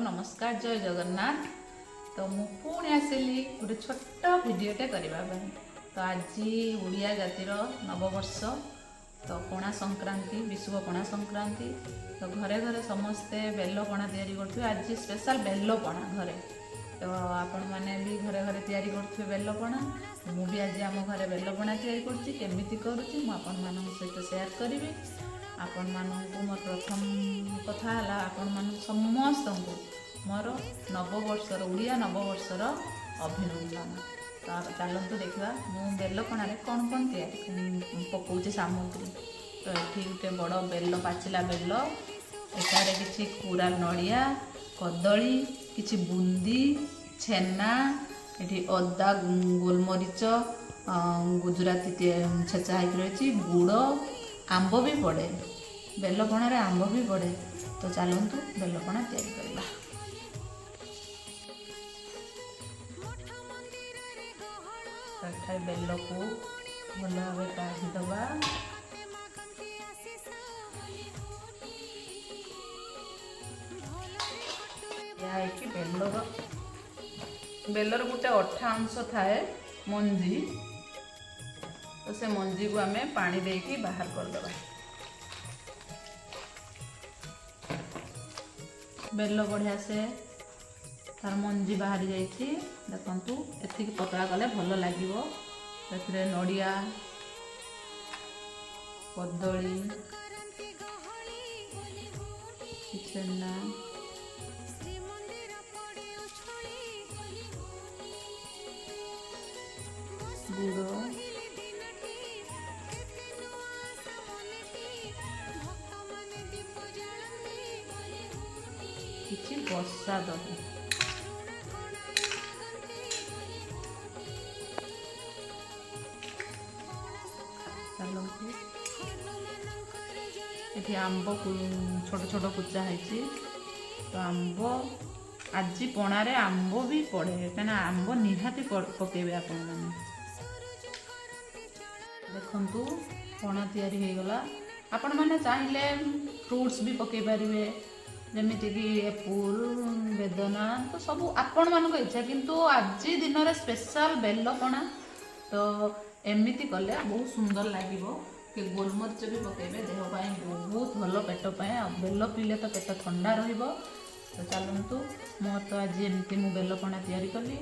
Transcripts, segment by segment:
नमस्कार जय जगन्नाथ। तो मु पुणी आसिली गोटे छोट भिडटे करने। तो आज ओडिया जातिर नववर्ष तो पणा संक्रांति विश्व पणा संक्रांति। तो घरे घरे समस्ते बेल पणा तैयारी करते। आज स्पेशल बेल पणा घरे तो आपण मैंने भी घरे घरे तैयारी करते बेल पणा। मु भी आज आम घरे बेल पणा तैयारी करछि। केमिति करूछि मु आपण मानक सहित शेयर करिवि। आपण मानक मोर प्रथम कथा है आपण मान समस्त मोर नववर्षर ओडिया नववर्षर अभिनंदन। तो चलतु देखा मु बेलपणारे कौन कौन तैयारी पकाऊे सामग्री। तो ये गोटे बड़ बेल पाचिला बेल एटारे किसी कोरा नड़िया कदली किसी बुंदी छेना ये अदा गोलमरीच गुजराती छेचा हो रही गुड़ आंब भी पड़े बेलपणारे आंब भी पड़े। तो चलतु बेलपणा तैयारी करवा। बेल को भल भाव काढ़ीदबा। बेलर गोटे अठा अंश थाए मंजी। तो से मंजी को आम पानी देकी बाहर करदबा। बेल बढ़िया से तार मंजी बाहरी जाइए। देखु एति पतला कले भल लगे। नड़िया कदली छेना गुड़ किसी बसा दही ये आंब छोट छोट कुचा है। तो आंब आज पणारे आंब भी पड़े कहीं आंब निहाती पकेबे आपण मैंने। देखु पणा तैयारी हो गला। आपण मैंने चाहिए फ्रूट्स भी पकई पारे जमीक एप्पल बेदना तो सब आपण मान इच्छा। किंतु आज दिन में स्पेशल बेल पणा तो एमती कले बहुत सुंदर लगे कि गोलमरीच भी पकेबे देहपाई बहुत भल पेट बेल पीले तो पेट ठंडा रहिबो। तो चलतु मोर तो आज एमती मु बेल पणा तैयारी कली।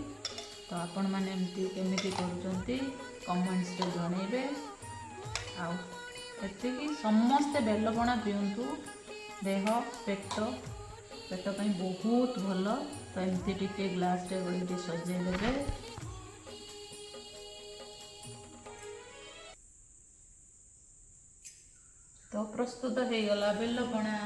तो आपण मैंने एमती केमिति करूचंती कमेंट्स रे जणेबे। आती समस्ते बेल पणा पियंतु देह पेट पेट बहुत भल। तो एमती टिके ग्लास रे गोटे सजे देबे। तो प्रस्तुत हो गला बेल पणा।